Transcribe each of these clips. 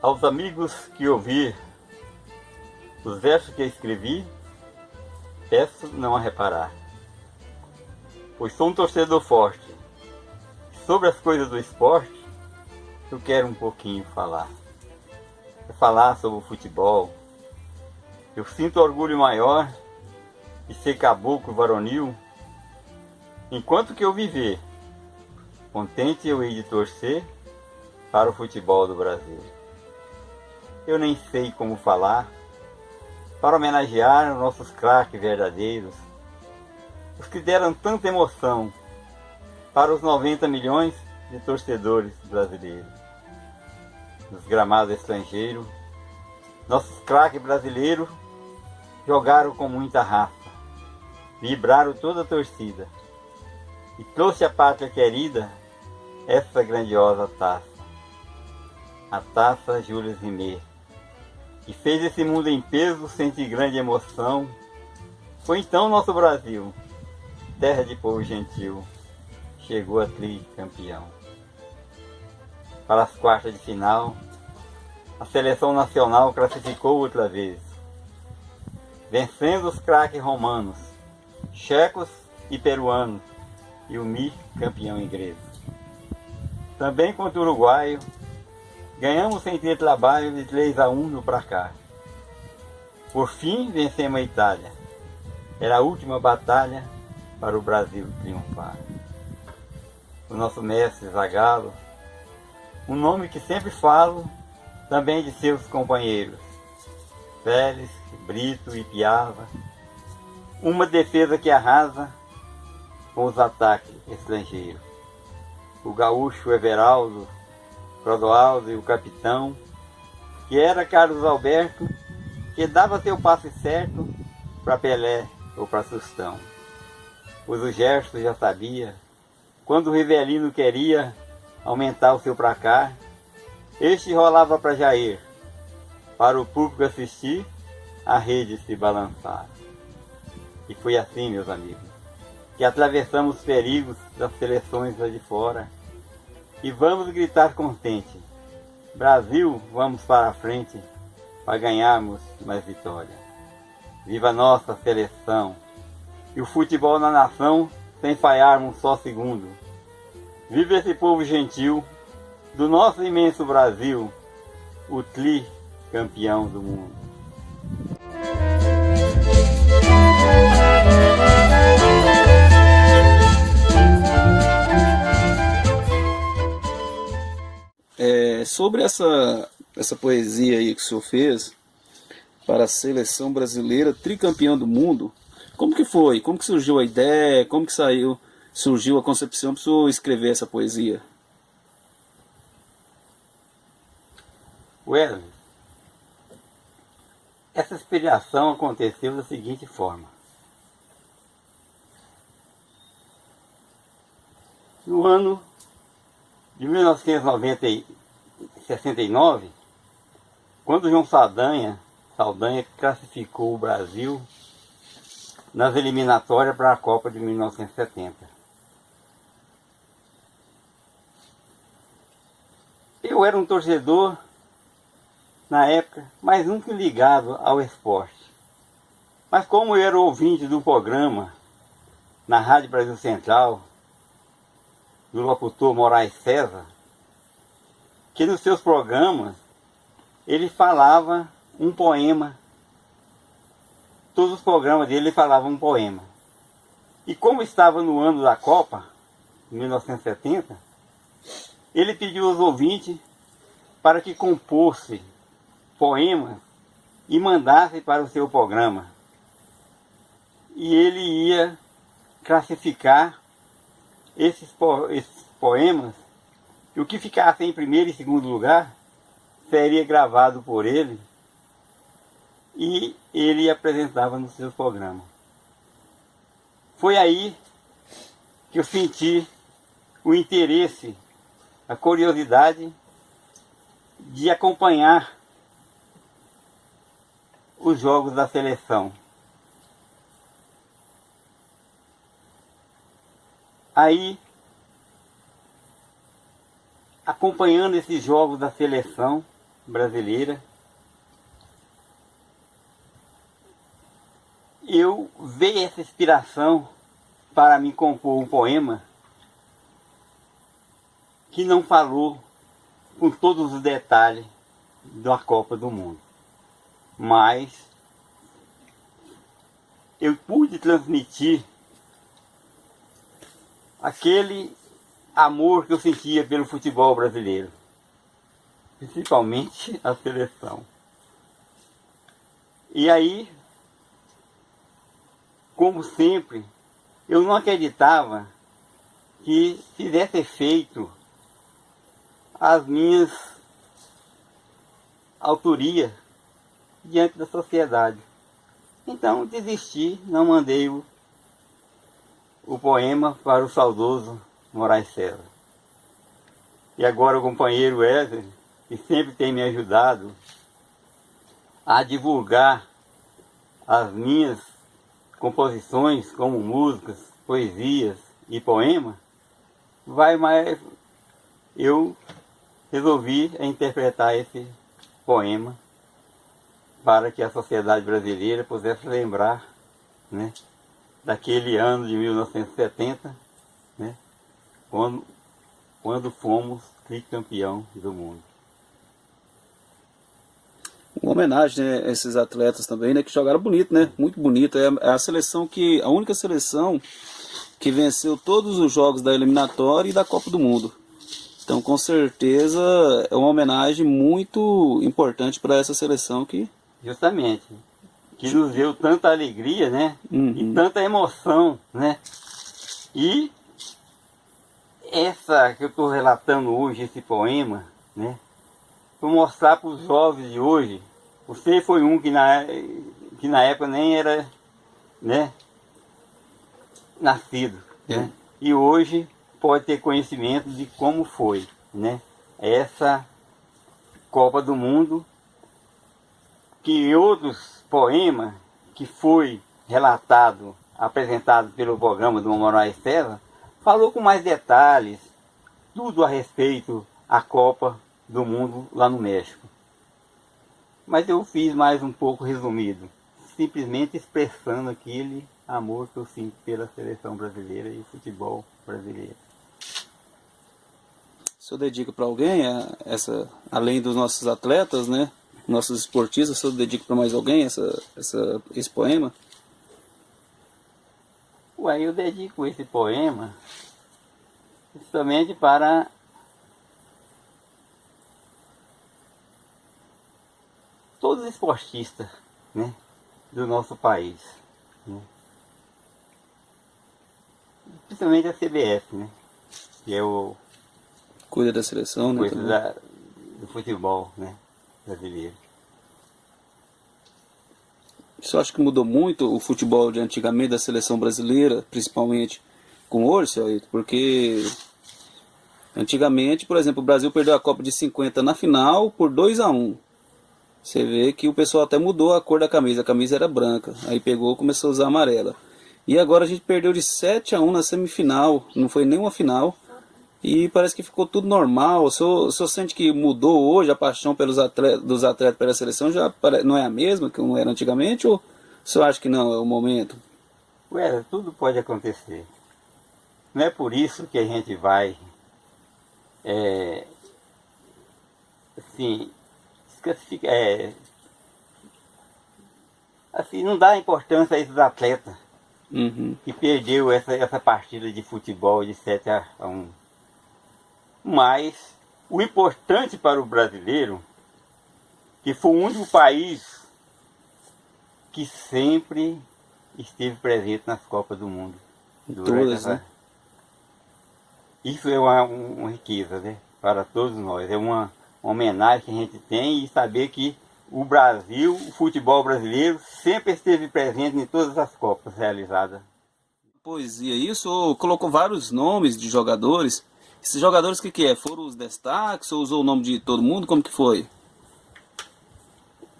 Aos amigos que ouvir os versos que escrevi, peço não a reparar, pois sou um torcedor forte. Sobre as coisas do esporte, eu quero um pouquinho falar. É falar sobre o futebol. Eu sinto orgulho maior de ser caboclo varonil. Enquanto que eu viver, contente eu hei de torcer para o futebol do Brasil. Eu nem sei como falar para homenagear os nossos craques verdadeiros, os que deram tanta emoção para os 90 milhões de torcedores brasileiros. Nos gramados estrangeiros, nossos craques brasileiros jogaram com muita raça, vibraram toda a torcida e trouxe à pátria querida essa grandiosa taça, a taça Jules Rimet, que fez esse mundo em peso sentir grande emoção. Foi então nosso Brasil, terra de povo gentil, chegou a tricampeão. Para as quartas de final, a seleção nacional classificou outra vez, vencendo os craques romanos, checos e peruanos, e o campeão inglês. Também contra o uruguaio, ganhamos sem ter trabalho de 3-1 no placar. Por fim, vencemos a Itália. Era a última batalha para o Brasil triunfar. O nosso mestre Zagallo, um nome que sempre falo, também de seus companheiros, Félix, Brito e Piava. Uma defesa que arrasa com os ataques estrangeiros. O gaúcho Everaldo, Clodoaldo e o capitão, que era Carlos Alberto, que dava seu passe certo para Pelé ou para Sustão. Pois o Gerson já sabia, quando o Rivelino queria aumentar o seu placar, este rolava para Jair, para o público assistir, a rede se balançar. E foi assim, meus amigos, que atravessamos os perigos das seleções lá de fora, e vamos gritar contente: Brasil, vamos para a frente para ganharmos mais vitória. Viva a nossa seleção e o futebol na nação sem falhar um só segundo. Viva esse povo gentil do nosso imenso Brasil, o tricampeão do mundo. Sobre essa poesia aí que o senhor fez para a seleção brasileira tricampeã do mundo, como que foi? Como que surgiu a ideia? Como que surgiu a concepção para o senhor escrever essa poesia? Wesley, essa inspiração aconteceu da seguinte forma. No ano de 1969, quando João Saldanha classificou o Brasil nas eliminatórias para a Copa de 1970. Eu era um torcedor na época, mas nunca ligado ao esporte. Mas como eu era ouvinte do programa na Rádio Brasil Central, do locutor Moraes César, que nos seus programas ele falava um poema. Todos os programas dele ele falava um poema. E como estava no ano da Copa, 1970, ele pediu aos ouvintes para que compôsse poemas e mandasse para o seu programa. E ele ia classificar esses poemas, e o que ficasse em primeiro e segundo lugar seria gravado por ele e ele apresentava no seu programa. Foi aí que eu senti o interesse, a curiosidade de acompanhar os jogos da seleção. Aí, acompanhando esses jogos da seleção brasileira, eu veio essa inspiração para me compor um poema que não falou com todos os detalhes da Copa do Mundo, mas eu pude transmitir aquele amor que eu sentia pelo futebol brasileiro, principalmente a seleção. E aí, como sempre, eu não acreditava que fizesse efeito as minhas autorias diante da sociedade. Então desisti, não mandei o poema para o saudoso Moraes César. E agora o companheiro Wesley, que sempre tem me ajudado a divulgar as minhas composições, como músicas, poesias e poemas, eu resolvi interpretar esse poema para que a sociedade brasileira pudesse lembrar, né, daquele ano de 1970, né, quando fomos tricampeão do mundo. Uma homenagem, né, a esses atletas também, né, que jogaram bonito, né? Muito bonito. É a seleção que, a única seleção que venceu todos os jogos da eliminatória e da Copa do Mundo. Então, com certeza, é uma homenagem muito importante para essa seleção que... Justamente. Que nos deu tanta alegria, né? E tanta emoção, né? E essa que eu estou relatando hoje, esse poema, né? Para mostrar para os jovens de hoje, você foi um que na época nem era, né, nascido, né? E hoje pode ter conhecimento de como foi, né, essa Copa do Mundo, que em outros poemas que foi relatado, apresentado pelo programa do Moraes César, falou com mais detalhes, tudo a respeito da Copa do Mundo lá no México. Mas eu fiz mais um pouco resumido, simplesmente expressando aquele amor que eu sinto pela seleção brasileira e o futebol brasileiro. O senhor dedica para alguém, além dos nossos atletas, né, nossos esportistas, o senhor dedica para mais alguém esse poema? Ué, eu dedico esse poema justamente para todos os esportistas, né, do nosso país, né? Principalmente a CBF, né, que é o Cuida da seleção, né? Do futebol, né, brasileiro. Você acha que mudou muito o futebol de antigamente da seleção brasileira, principalmente com hoje, seu Ayrton? Porque antigamente, por exemplo, o Brasil perdeu a Copa de 50 na final por 2-1. Você vê que o pessoal até mudou a cor da camisa era branca, aí pegou e começou a usar amarela. E agora a gente perdeu de 7-1 na semifinal, não foi nem uma final, e parece que ficou tudo normal. O senhor sente que mudou hoje a paixão dos atletas pela seleção, já não é a mesma que não era antigamente, ou o senhor acha que não, é o momento? Ué, tudo pode acontecer. Não é por isso que a gente vai, assim, assim, não dá importância a esses atletas que perdeu essa partida de futebol de 7-1. Mas o importante para o brasileiro, que foi o único país que sempre esteve presente nas Copas do Mundo. Todas, né? Isso é uma riqueza, né, para todos nós. É uma homenagem que a gente tem, e saber que o Brasil, o futebol brasileiro, sempre esteve presente em todas as Copas realizadas. Poesia, isso colocou vários nomes de jogadores. Esses jogadores, o que é? Foram os destaques ou usou o nome de todo mundo? Como que foi?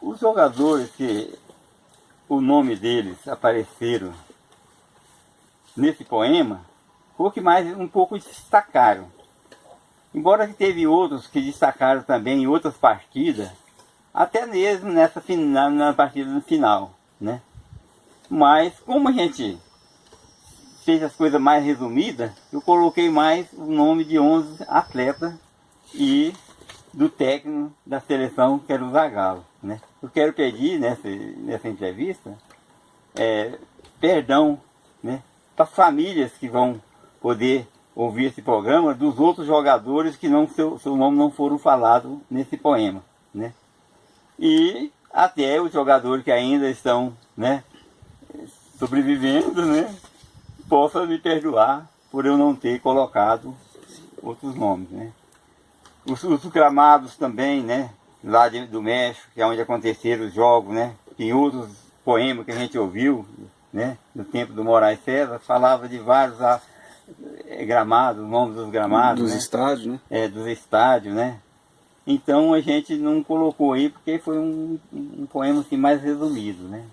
Os jogadores que o nome deles apareceram nesse poema, foi o que mais um pouco destacaram. Embora que teve outros que destacaram também em outras partidas, até mesmo na partida no final, né? Mas como a gente fez as coisas mais resumidas, eu coloquei mais o nome de 11 atletas e do técnico da seleção, que era o Zagallo, né? Eu quero pedir nessa entrevista perdão, né, para as famílias que vão poder ouvir esse programa, dos outros jogadores que seu nome não foram falados nesse poema, né? E até os jogadores que ainda estão, né, sobrevivendo, né, possam me perdoar por eu não ter colocado outros nomes, né? Os gramados também, né, lá do México, que é onde aconteceram os jogos, né? Tem outros poemas que a gente ouviu, né, no tempo do Moraes César, falava de vários gramados, nomes dos gramados, Dos né? estádios, né? Dos estádios, né? Então a gente não colocou aí porque foi um poema assim, mais resumido, né?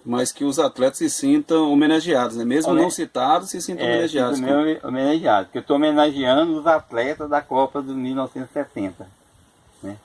Mas que os atletas se sintam homenageados, né? Mesmo não citados, se sintam homenageados. Homenageado, porque eu estou homenageando os atletas da Copa de 1970, né?